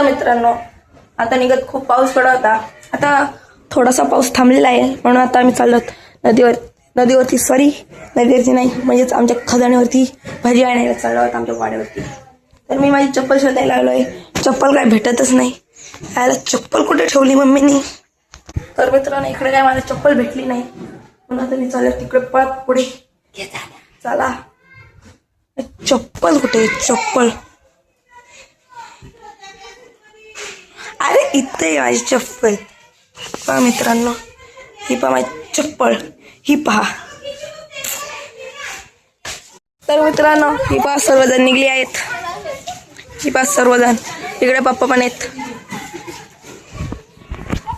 मित्रांनो, आता निघत खूप पाऊस पडत होता. आता थोडासा पाऊस थांबलेला आहे म्हणून आता आम्ही चाललो नदीवरती नाही म्हणजेच आमच्या खजाण्यावरती भाजी आणायला चाललो आहोत आमच्या वाड्यावरती. तर मी माझी चप्पल शोधायला आलोय. चप्पल काय भेटतच नाही. याला चप्पल कुठे ठेवली मम्मीनी? तर मित्रांनो, इकडे काय मला चप्पल भेटली नाही म्हणून आता मी चाललो तिकडे पळत पुढे. चला, चप्पल कुठे? चप्पल अरे इथे माझी चप्पल. पहा मित्रांनो, ही पहा माझी चप्पल, ही पहा. तर मित्रांनो, ही पहा सर्वजण निघली आहेत. ही पहा सर्वजण. इकडे पप्पा पण आहेत.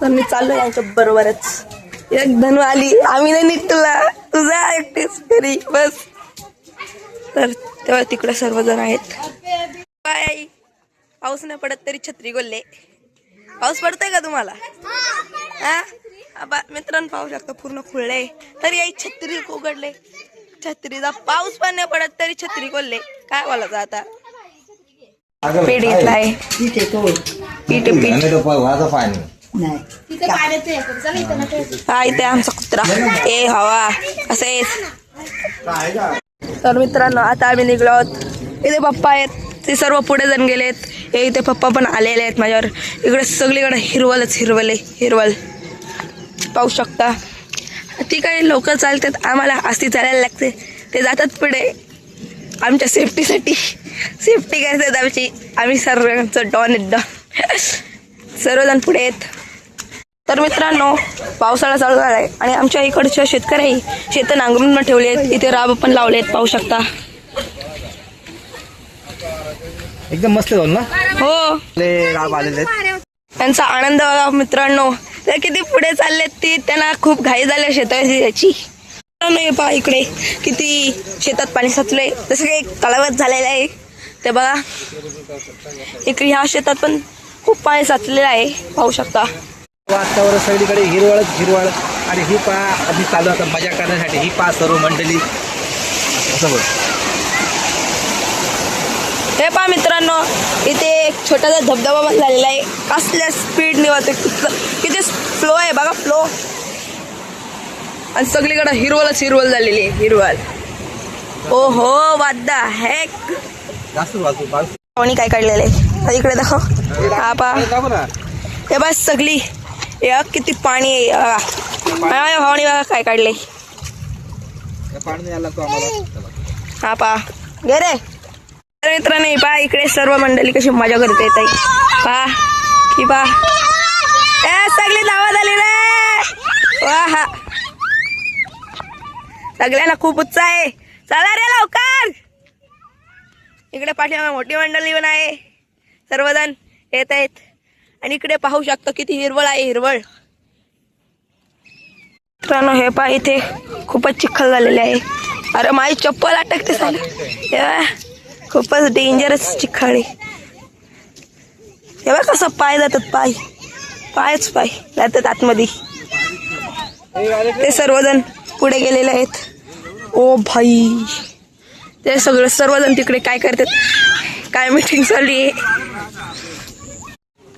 तर मी चाललो यांच्या बरोबरच. एक धनू आली, आम्ही नाही निघतला, तुझा एकटीच घरी बस. तर तेव्हा तिकडे सर्वजण आहेत. बाय. पाऊस नाही पडत तरी छत्री गोलले. पाऊस पडतोय का तुम्हाला? मित्रांनो पाहू शकता पूर्ण खुळले तरी आई छत्री उघडले. छत्रीचा पाऊस पण नाही पडत तरी छत्री कोल्ले. काय बोलायचं आता? पीठ घेतलाय. पीठ हा इथे आमचा कुत्रा. ए हवा असे. तर मित्रांनो, आता आम्ही निघलो आहोत. इथे पप्पा आहेत, ते सर्व पुढे जण गेलेत. हे इथे पप्पा पण आलेले आहेत माझ्यावर. इकडे सगळीकडे हिरवल पाहू शकता. ती काही लोक चालतात, आम्हाला आस्ती चालायला लागते. ते जातात पुढे आमच्या सेफ्टीसाठी. सेफ्टी करतात आमची. आम्ही सर्वांचं डॉन सर्वजण पुढे आहेत. तर मित्रांनो, पावसाळा चालू झालाय आणि आमच्या इकडच्या शेतकऱ्याही शेत नांगरून पण ठेवले आहेत. इथे राब पण लावलेत पाहू शकता. एकदम मस्त झालं ना. हो, राब आलेले आहेत. त्यांचा आनंद बघा मित्रांनो. ते किती पुढे चाललेत. ती त्यांना खूप घाई झाली शेताची याची. पहा इकडे किती शेतात पाणी साचलंय. जसं काही तलावात झालेलं आहे ते बघा. इकडे ह्या शेतात पण खूप पाणी साचलेलं आहे पाहू शकता. वातावरण सगळीकडे हिरवळ आणि ही पहा आधी चालू आता मजा करण्यासाठी. ही पहा सर्व मंडळी असं बोल. हे पहा मित्रांनो, इथे एक छोटासा धबधबा पण झालेला आहे. कसल्या स्पीडने वाहते, किती फ्लो आहे बघा, फ्लो. आणि सगळीकडे हिरवळ झालेली आहे. हिरवळ. ओ हो, वाद्दा हेक जास्त पाणी काय काढलेलं आहे इकडे दाखव. हा पहा, हे बस सगळी किती पाणी आहे. भावनी बघा काय काढले. हा पहा गे रे. तर मित्रांनो, पहा इकडे सर्व मंडळी कशी मजा करते येत. पहा ही पहा, सगळी धावत आली रे. वा, सगळ्यांना खूप उत्साह आहे. चला रे लवकर. इकडे पाठीमागे मोठी मंडळी पण आहे. सर्वजण येत आहेत आणि इकडे पाहू शकतो किती हिरवळ आहे. हिरवळ. मित्रांनो, हे पहा इथे खूपच चिखल झालेले आहे. अरे माझी चप्पल अटकते झालं. खूपच डेंजरस चिखल आहे. हे बघ कसं पाय जातात. पाय जातात आतमध्ये. ते सर्वजण पुढे गेलेले आहेत. ओ भाई, ते सर्वजण तिकडे काय करतात, काय मीटिंग चालली आहे.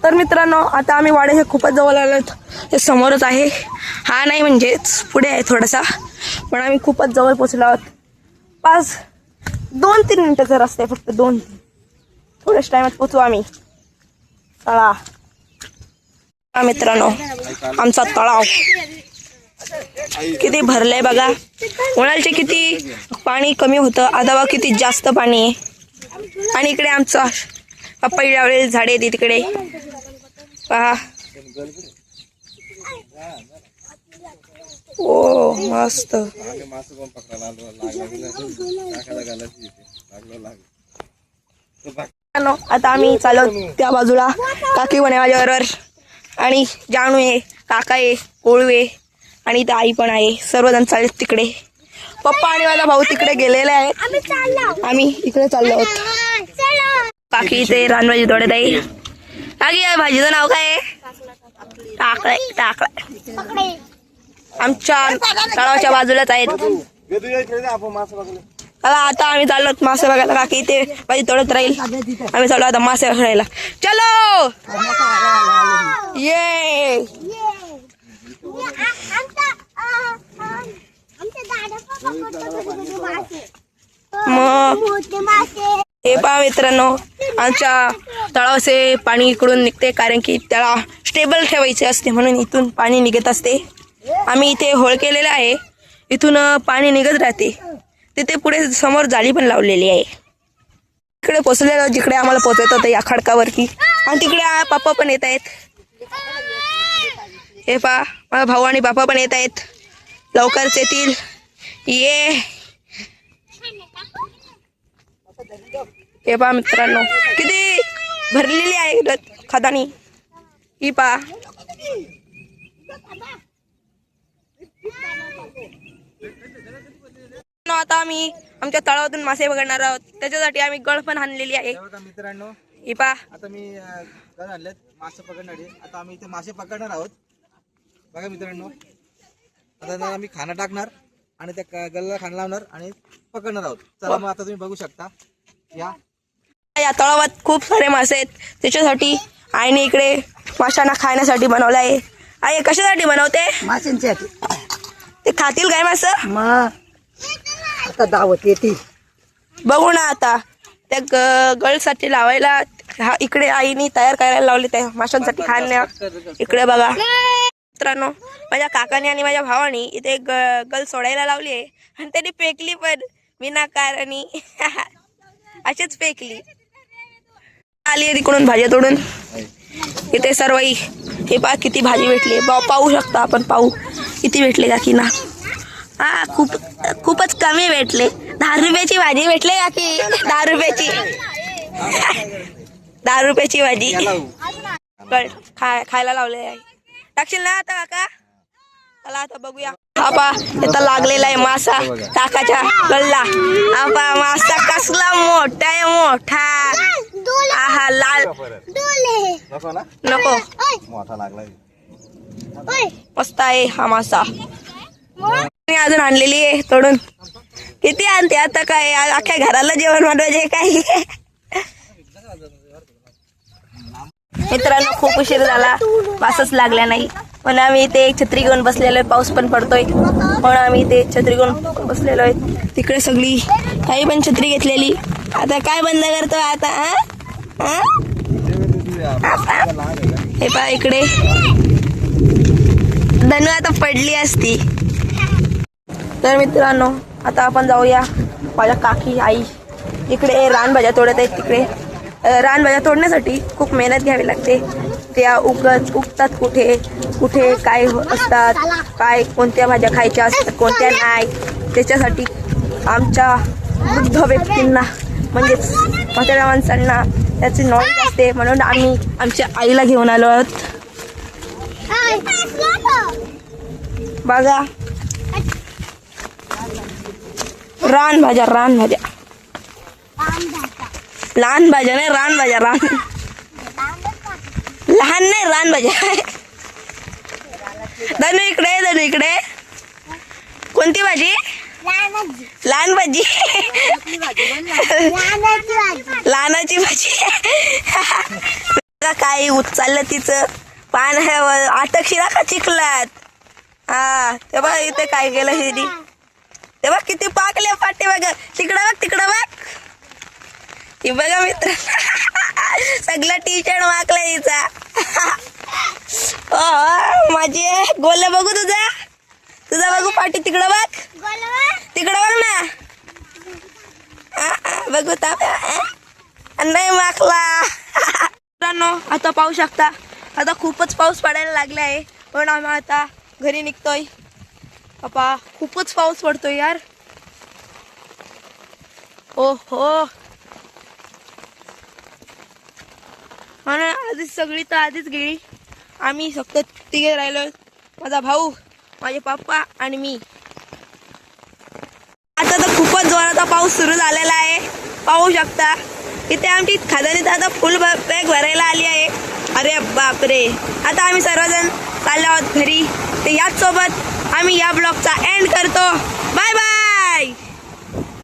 तर मित्रांनो, आता आम्ही वाड्याच्या खूपच जवळ आलोत. ते समोरच आहे. हा नाही म्हणजेच पुढे आहे थोडासा, पण आम्ही खूपच जवळ पोहोचलो आहोत. 2-3 मिनिटाचा रस्ता आहे फक्त. 2 थोड्याच टायमात पोहोचू आम्ही. चला मित्रांनो, आमचा तलाव किती भरलंय बघा. उन्हाळ्याचे किती पाणी कमी होतं, आता बघा किती जास्त पाणी आहे. आणि इकडे आमचा पपई लावलेली झाडे आहेत तिकडे पहा. ओ मस्त. आता आम्ही चालू त्या बाजूला. काकी पण आहे माझ्याबरोबर आणि जानू आहे, काका आहे, कोळू आहे आणि इथे आई पण आहे. सर्वजण चाललेत तिकडे. पप्पा आणि माझा भाऊ तिकडे गेलेले आहेत. आम्ही इकडे चाललो आहोत. काकी इथे रानभाजी तोडत आहे. काकी या भाजीचं नाव काय आहे? टाकळाय. आमच्या तळाच्या बाजूलाच आहेत. चला आता आम्ही चाललो मासे बघायला. काकी ते माझी तोडत राहील. आम्ही चाललो आता मासे खेळायला. चलो ये. मग हे पहा मित्रांनो, आमच्या तळावचे पाणी इकडून निघते कारण की त्याला स्टेबल ठेवायचे असते म्हणून इथून पाणी निघत असते. आम्ही इथे होळ केलेला आहे, इथून पाणी निघत राहते. तिथे पुढे समोर जाळी पण लावलेली आहे. इकडे पोचलेलो जिकडे आम्हाला पोचवत होतं या खडकावरती. आणि तिकडे पप्पा पण येत आहेत. हे पहा माझा भाऊ आणि बापा पण येत आहेत. लवकरच येतील. ये हे पहा मित्रांनो किती भरलेली आहे खदानी. ही पहा आता आम्ही आमच्या तळावातून मासे बघणार आहोत. त्याच्यासाठी आम्ही गळ पण आणलेली आहे. मित्रांनो ही पहा आता मी गळ आणलेत मासे पकडणारे. आता आम्ही इथे मासे पकडणार आहोत. बघा मित्रांनो, आता आम्ही खाना टाकणार आणि त्या गळला खाना लावणार आणि पकडणार आहोत. चला मग आता तुम्ही बघू शकता. या तळावात खूप सारे मासे आहेत. त्याच्यासाठी आईने इकडे माशांना खाण्यासाठी बनवलं आहे. आई कशासाठी बनवते? माशांसाठी. ते खातील काय मासं? मग आता दावत येते. बघू ना आता त्या गळसाठी लावायला इकडे आईने तयार करायला लावले त्या माशांसाठी खाण्या. इकडे बघा मित्रांनो, माझ्या काकाने आणि माझ्या भावाने इथे गल सोडायला लावली आहे आणि त्यांनी फेकली पण विनाकारणी. अशीच फेकली. आली तिकडून भाज्या तोडून. इथे सर्व हे पहा किती भाजी भेटली. पाहू शकता आपण. पाहू किती भेटले काकीना. हा खूपच कमी भेटले. 10 रुपयाची भाजी भेटले काकी. 10 रुपयाची 10 रुपयाची भाजी खायला लावले आहे. टाकशील ना आता काका? चला आता बघूया. आपा इथं लागलेला आहे मासा काकाच्या गल्ला. आपा मासा कसला मोठा आहे, मोठा. आहा लाल नको मोठा लागलाय. मस्त आहे हा मासा. अजून आणलेली आहे तोडून. किती आणते आता काय अख्ख्या घराला जेवण बनवायचे काय. मित्रांनो खूप उशीर झाला, वासच लागला नाही. पण आम्ही इथे एक छत्री घेऊन बसलेलो आहे. पाऊस पण पडतोय म्हणून आम्ही इथे छत्री घेऊन बसलेलो आहे. तिकडे सगळी काही पण छत्री घेतलेली. आता काय बंद करतो आता? हे पहा इकडे धनु आता पडली असती. तर मित्रांनो आता आपण जाऊया. माझ्या काकी आई इकडे रानभाज्या तोडत आहेत. तिकडे रानभाज्या तोडण्यासाठी खूप मेहनत घ्यावी लागते. त्या उगतात कुठे कुठे काय असतात, काय कोणत्या भाज्या खायच्या असतात कोणत्या नाही. त्याच्यासाठी आमच्या वृद्ध व्यक्तींना म्हणजेच म्हाताऱ्या माणसांना त्याची नॉलेज असते म्हणून आम्ही आमच्या आईला घेऊन आलो आहोत. बघा रानभाज्या रानभाज्या लहान भाज्या नाही रानभाज्या. लहान नाही रानभाज्या. धनु इकडे धनु इकडे. कोणती भाजी? लहान भाजी. लहानाची भाजी. काही उचललं तिचं पान अटकशिरा का चिखलात. हा ते बघ इथे काय केलं हे. ते बघ किती पाकले पाटे. बघ तिकडं बघ तिकडं बघ. ही बघा मित्र सगळं टी शर्ट वाकला हिचा. माझी गोल बघू तुझा बघू पाठी. तिकडं बघ तिकडं बघ ना. बघू नाही माकला. मित्रांनो आता पाहू शकता आता खूपच पाऊस पडायला लागला आहे पण आम्ही आता घरी निघतोय. बापा खूपच पाऊस पडतोय यार. ओहो म्हणून आधीच सगळी तर आधीच गेली. आम्ही फक्त तिघे राहिलो. माझा भाऊ, माझे पप्पा आणि मी. आता तर खूपच जोराचा पाऊस सुरू झालेला आहे. पाहू शकता इथे आमची खदानीत आता फुल बॅग भरायला आली आहे. अरे बापरे. आता आम्ही सर्वजण चाललो आहोत घरी. तर याच सोबत आम्ही या ब्लॉगचा एंड करतो. Bye bye.